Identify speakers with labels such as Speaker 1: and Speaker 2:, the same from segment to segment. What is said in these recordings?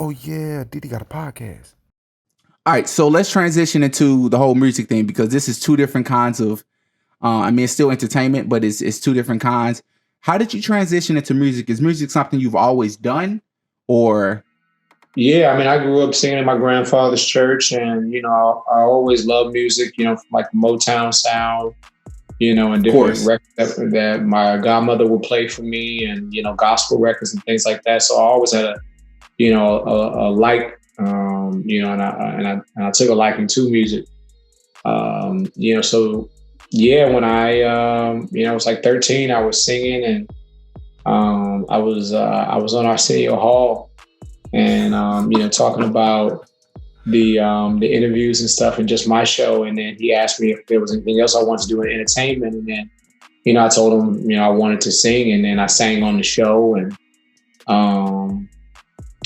Speaker 1: Oh yeah, Diddy got a podcast.
Speaker 2: All right, so let's transition into the whole music thing because this is two different kinds of. I mean, it's still entertainment, but it's two different kinds. How did you transition into music? Is music something you've always done, or?
Speaker 3: Yeah, I mean, I grew up singing in my grandfather's church, and I always loved music. From like Motown sound, and different records that my godmother would play for me, and gospel records and things like that. So I always had a like, and I took a liking to music. So yeah, when I was like 13, I was singing, and I was on Arsenio Hall, and talking about the interviews and stuff and just my show. And then he asked me if there was anything else I wanted to do in entertainment. And then, I told him, I wanted to sing, and then I sang on the show.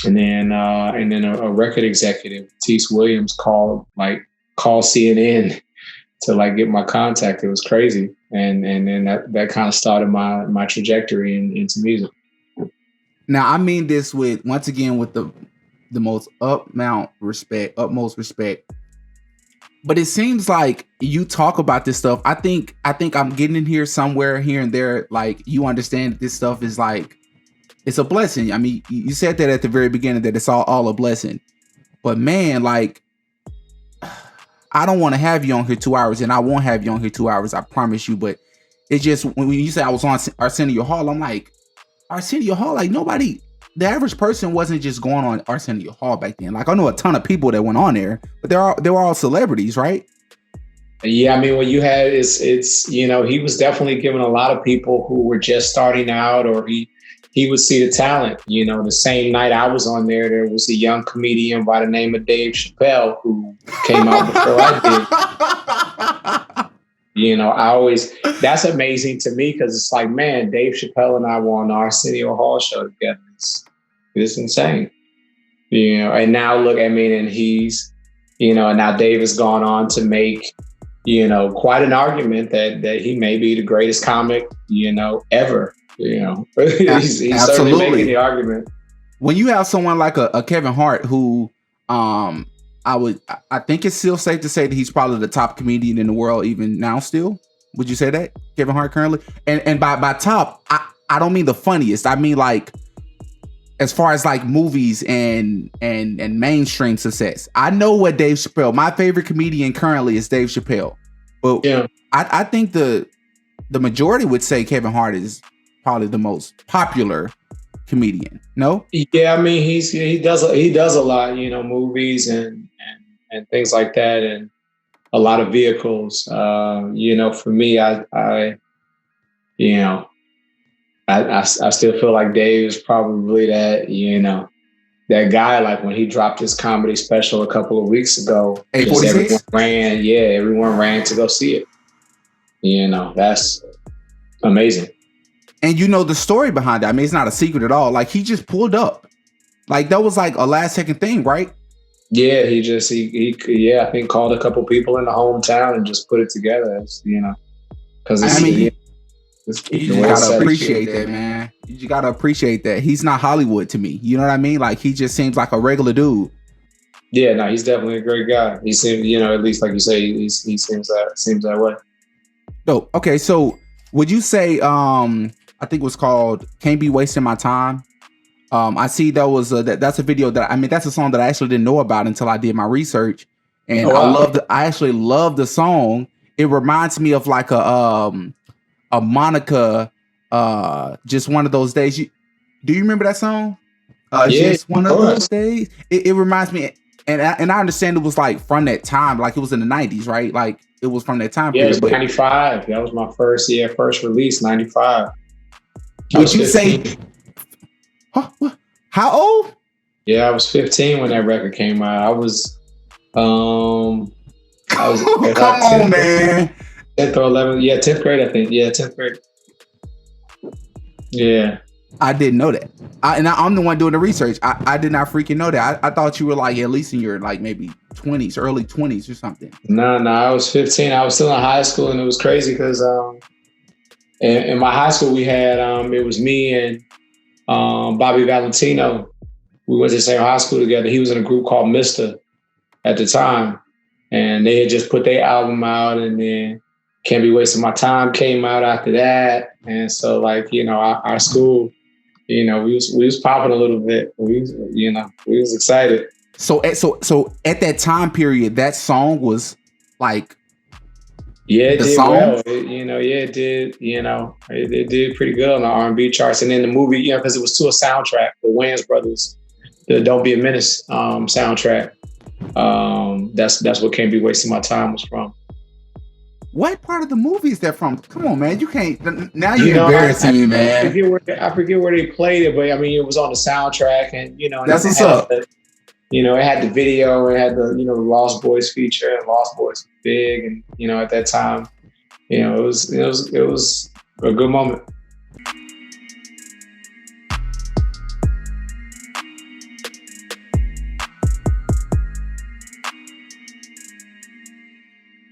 Speaker 3: And then a record executive, Tyrese Williams, called CNN to get my contact. It was crazy. And then that kind of started my trajectory into music.
Speaker 2: Now, I mean this once again with the most utmost respect. But it seems like you talk about this stuff. I think I'm getting in here somewhere here and there. Like, you understand that this stuff is like, it's a blessing. I mean, you said that at the very beginning, that it's all a blessing. But man, like, I don't want to have you on here 2 hours, and I won't have you on here 2 hours, I promise you. But it's just, when you say I was on Arsenio Hall, I'm like, Arsenio Hall, like, nobody, the average person wasn't just going on Arsenio Hall back then. Like, I know a ton of people that went on there, but they were all celebrities, right?
Speaker 3: Yeah, I mean, what you had is, he was definitely giving a lot of people who were just starting out, or he would see the talent. The same night I was on there was a young comedian by the name of Dave Chappelle who came out before I did. That's amazing to me, because it's like, man, Dave Chappelle and I were on the Arsenio Hall Show together. It's insane. And now look, I mean, and he's, and now Dave has gone on to make, quite an argument that he may be the greatest comic, ever. He's certainly making the argument.
Speaker 2: When you have someone like a Kevin Hart, who I think it's still safe to say that he's probably the top comedian in the world even now still. Would you say that, Kevin Hart currently? And by top, I don't mean the funniest. I mean, like, as far as like movies and mainstream success. I know what Dave Chappelle, my favorite comedian currently is Dave Chappelle. But yeah, I think the majority would say Kevin Hart is probably the most popular comedian. No?
Speaker 3: Yeah, I mean, he does a lot, movies and things like that, and a lot of vehicles. For me, I still feel like Dave is probably that, that guy. Like, when he dropped his comedy special a couple of weeks ago, everyone ran to go see it. That's amazing.
Speaker 2: And the story behind it. I mean, it's not a secret at all. Like, he just pulled up. Like, that was like a last second thing, right?
Speaker 3: Yeah, he I think called a couple people in the hometown and just put it together. Because
Speaker 2: you gotta appreciate that, man. You gotta appreciate that. He's not Hollywood to me. You know what I mean? Like, he just seems like a regular dude.
Speaker 3: Yeah, no, he's definitely a great guy. He seems, at least like you say, he seems that way.
Speaker 2: So, okay, so would you say, I think it was called "Can't Be Wasting My Time"? I see that was that's a video that's a song that I actually didn't know about until I did my research, and I actually love the song. It reminds me of like a Monica, just one of those days. Do you remember that song? Just one of those days. It reminds me, and I understand it was like from that time, like it was in the 90s, right? Like it was from that time.
Speaker 3: Yeah, it was 95. That was my first release, 95.
Speaker 2: Would you say? Huh? How old?
Speaker 3: Yeah, I was 15 when that record came out. I was
Speaker 2: come on, man.
Speaker 3: 10th or 11th. Yeah, 10th grade, I think. Yeah, 10th grade. Yeah.
Speaker 2: I didn't know that. I'm the one doing the research. I did not freaking know that. I thought you were like at least in your like maybe 20s, early 20s or something.
Speaker 3: No, I was 15. I was still in high school, and it was crazy because in my high school we had it was me and Bobby Valentino, we went to the same high school together. He was in a group called Mister at the time, and they had just put their album out, and then Can't Be Wasting My Time came out after that. And so, like, you know, our school, you know, we was popping a little bit. We was excited.
Speaker 2: So at that time period, that song was like,
Speaker 3: it
Speaker 2: the
Speaker 3: did
Speaker 2: song?
Speaker 3: well. It did. It did pretty good on the R&B charts. And then the movie, you know, because it was to a soundtrack, the Wayans brothers, the "Don't Be a Menace" soundtrack. That's what Can't Be Wasting My Time was from.
Speaker 2: What part of the movie is that from? Come on, man. You can't. Now you're embarrassing me, man.
Speaker 3: I forget where they played it, but I mean, it was on the soundtrack, and you know,
Speaker 2: that's what's up.
Speaker 3: It had the video, it had the, you know, the Lost Boys feature, and Lost Boys was big, and you know, at that time, you know, it was a good moment.